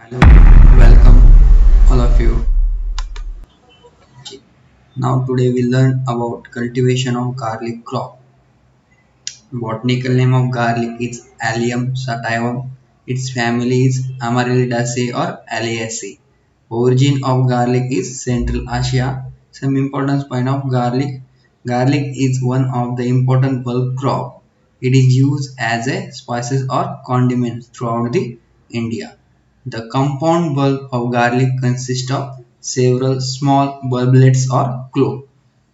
Hello, welcome all of you. Now today we learn about cultivation of garlic crop. Botanical name of garlic is Allium sativum. Its family is Amaryllidaceae or Alliaceae. Origin of garlic is Central Asia. Some important point of garlic. Garlic is one of the important bulb crop. It is used as a spices or condiment throughout the India. The compound bulb of garlic consists of several small bulblets or cloves.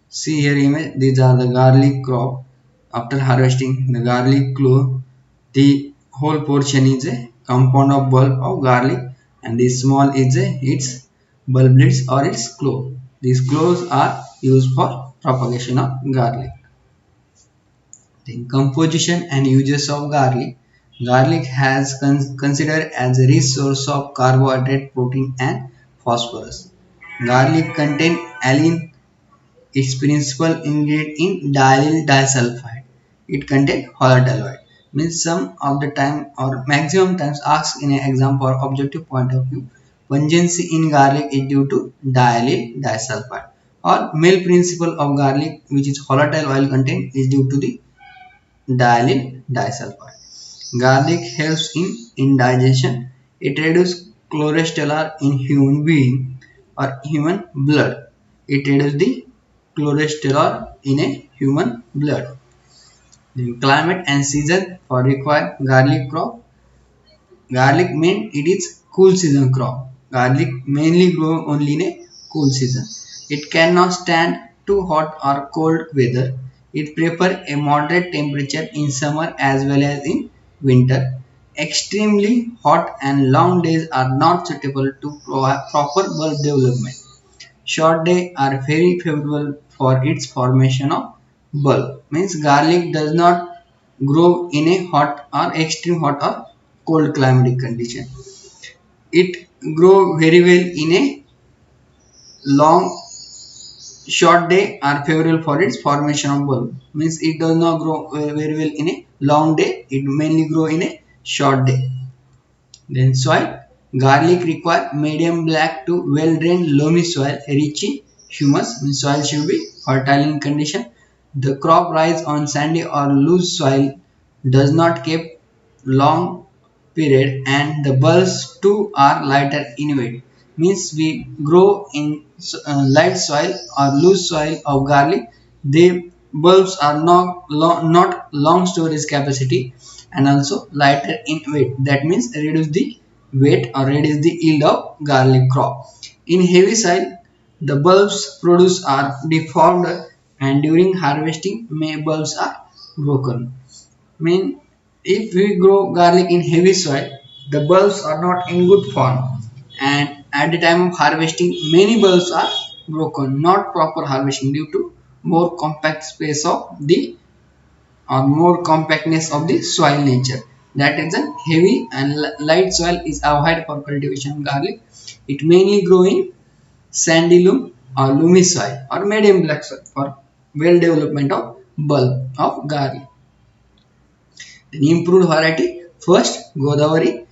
See here image, these are the garlic crop. After harvesting the garlic clove, the whole portion is a compound of bulb of garlic and the small is its bulblets or its clove. These cloves are used for propagation of garlic. Then composition and uses of garlic. Garlic has considered as a rich source of carbohydrate, protein and phosphorus. Garlic contains allicin, its principal ingredient in diallyl disulfide. It contains volatile oil. Means some of the time or maximum times asked in an exam for objective point of view. Pungency in garlic is due to diallyl disulfide or male principle of garlic which is volatile oil content is due to the diallyl disulfide. Garlic helps in indigestion. It reduces cholesterol in human being or human blood. It reduces the cholesterol in a human blood. Then climate and season for required garlic crop. Garlic mean it is cool season crop. Garlic mainly grow only in a cool season. It cannot stand too hot or cold weather. It prefers a moderate temperature in summer as well as in winter. Extremely hot and long days are not suitable to provide proper bulb development. Short days are very favorable for its formation of bulb. Means garlic does not grow in a hot or extreme hot or cold climatic condition. It grow very well in a long short day are favorable for its formation of bulb. Means it does not grow very well in a long day. It mainly grow in a short day. Then soil. Garlic require medium black to well drained loamy soil rich in humus. Means soil should be fertile in condition. The crop rise on sandy or loose soil, does not keep long period, and the bulbs too are lighter in weight. Means we grow in light soil or loose soil of garlic. The bulbs are not long storage capacity and also lighter in weight. That means reduce the weight or reduce the yield of garlic crop. In heavy soil, the bulbs produced are deformed and during harvesting bulbs are broken. Mean if we grow garlic in heavy soil, the bulbs are not in good form and at the time of harvesting many bulbs are broken, not proper harvesting due to more compact space of the or more compactness of the soil nature. That is a heavy and light soil is avoided for cultivation of garlic. It mainly grow in sandy loam or loamy soil or medium black soil for well development of bulb of garlic. Then improved variety. First, Godavari.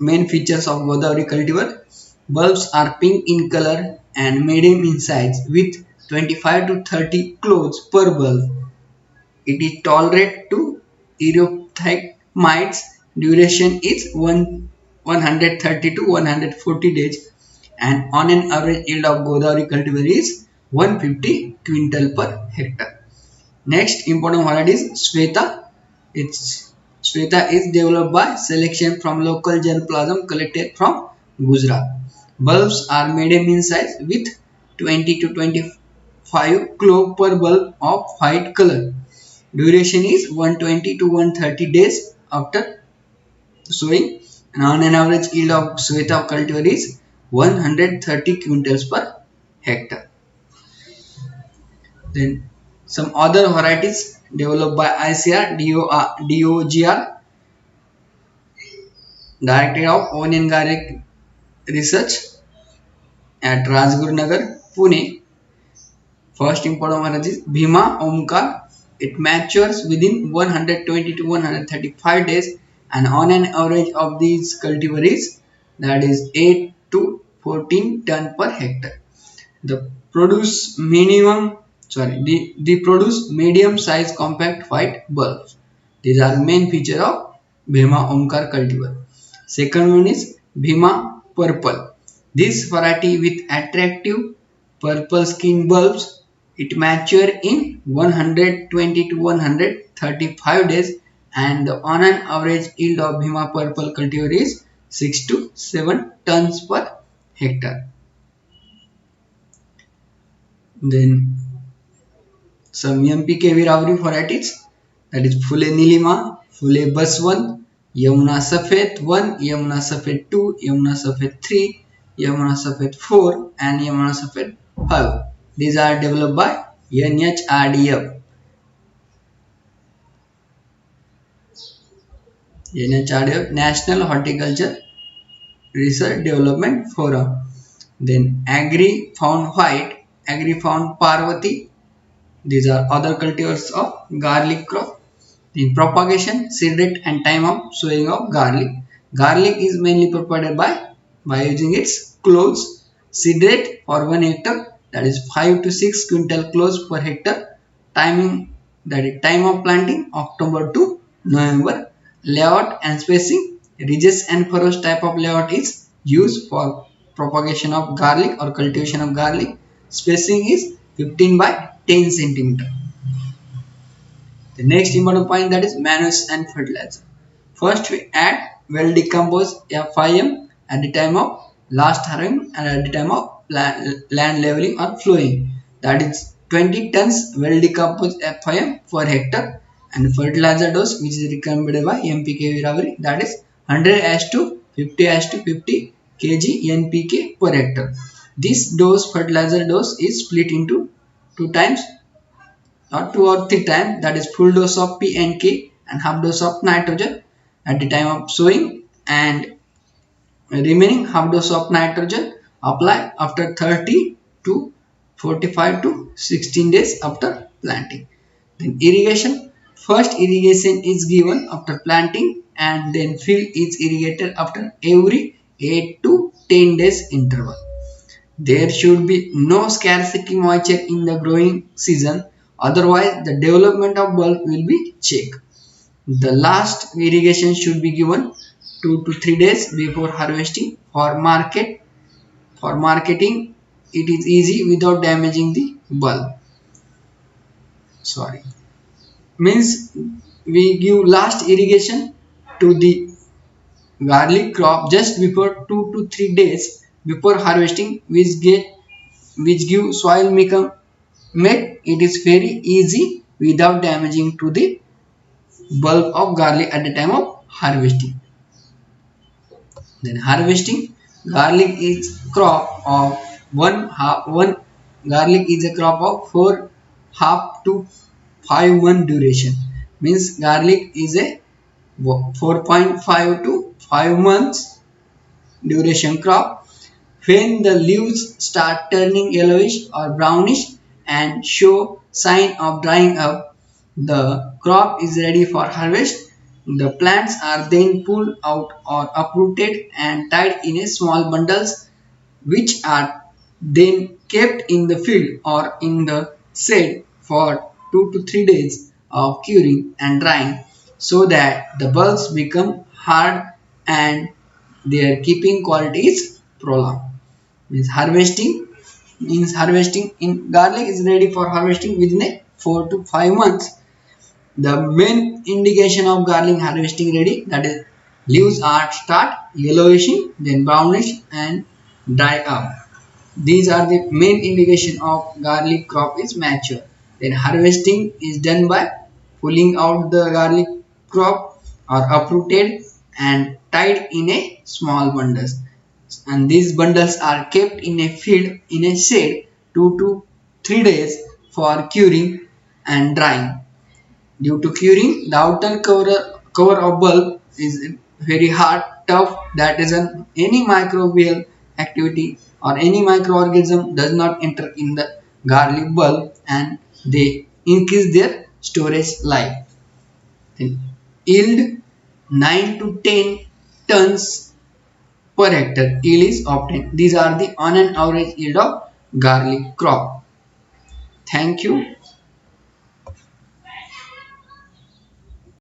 Main features of Godavari cultivar. Bulbs are pink in color and medium in size with 25 to 30 cloves per bulb. It is tolerant to erythroid mites. Duration is 130 to 140 days and on an average yield of Godavari cultivar is 150 quintal per hectare. Next important variety is Sweta. Its Sweta is developed by selection from local germplasm collected from Gujarat. Bulbs are medium in size with 20 to 25 clove per bulb of white color. Duration is 120 to 130 days after sowing and on an average yield of Sweta cultivar is 130 quintals per hectare. Then some other varieties developed by ICR DOGR, Directorate of Onion Garlic Research at Rajgurnagar, Pune. First important variety is Bhima Omkar. It matures within 120 to 135 days and on an average of these cultivar is that is 8 to 14 ton per hectare. The produce minimum, the produce medium size compact white bulbs. These are main feature of Bhima Omkar cultivar. Second one is Bhima purple. This variety with attractive purple skin bulbs, it mature in 120 to 135 days, and on an average yield of Bhima purple cultivar is 6 to 7 tons per hectare. Then some MPK Viravri varieties, that is Phule Nilima, Phule Baswan, Yamuna Safed 1, Yamuna Safed 2, Yamuna Safed 3, Yamuna Safed 4 and Yamuna Safed 5. These are developed by NHRDF. NHRDF National Horticulture Research Development Forum. Then Agri Found White, Agri Found Parvati. These are other cultivars of garlic crop. In propagation, seed rate and time of sowing of garlic. Garlic is mainly propagated by using its cloves. Seed rate for 1 hectare, that is 5 to 6 quintal cloves per hectare. Timing, that is time of planting October to November. Layout and spacing, ridges and furrows type of layout is used for propagation of garlic or cultivation of garlic. Spacing is 15 by 10 centimeter. The next important point, that is manures and fertilizer. First we add well decomposed FIM at the time of last harrowing and at the time of land leveling or flowing. That is 20 tons well decomposed FIM per hectare, and fertilizer dose which is recommended by MPK Viravri, that is 100 as to 50 as to 50 kg NPK per hectare. This dose, fertilizer dose, is split into two times or 2 or 3 times, that is full dose of P and K and half dose of nitrogen at the time of sowing, and remaining half dose of nitrogen apply after 30 to 45 to 16 days after planting. Then irrigation, first irrigation is given after planting and then field is irrigated after every 8 to 10 days interval. There should be no scarcity moisture in the growing season, otherwise the development of bulb will be checked. The last irrigation should be given 2 to 3 days before harvesting. For marketing, it is easy without damaging the bulb. Means we give last irrigation to the garlic crop just before 2 to 3 days before harvesting, which give soil make it is very easy without damaging to the bulb of garlic at the time of harvesting. Then harvesting, garlic is crop of one garlic is a crop of 4 half to 5 month duration. Means garlic is a 4.5 to 5 months duration crop. When the leaves start turning yellowish or brownish and show sign of drying up, the crop is ready for harvest. The plants are then pulled out or uprooted and tied in a small bundles, which are then kept in the field or in the shade for 2 to 3 days of curing and drying, so that the bulbs become hard and their keeping quality is prolonged. Harvesting in garlic is ready for harvesting within a 4 to 5 months. The main indication of garlic harvesting ready, that is leaves are start yellowishing, then brownish and dry up. These are the main indication of garlic crop is mature. Then harvesting is done by pulling out the garlic crop or uprooted and tied in a small bundles, and these bundles are kept in a field in a shade 2 to 3 days for curing and drying. Due to curing, the outer cover of bulb is very hard, tough, that is any microbial activity or any microorganism does not enter in the garlic bulb, and they increase their storage life. Then yield 9 to 10 tons per hectare yield is obtained. These are the on an average yield of garlic crop. Thank you.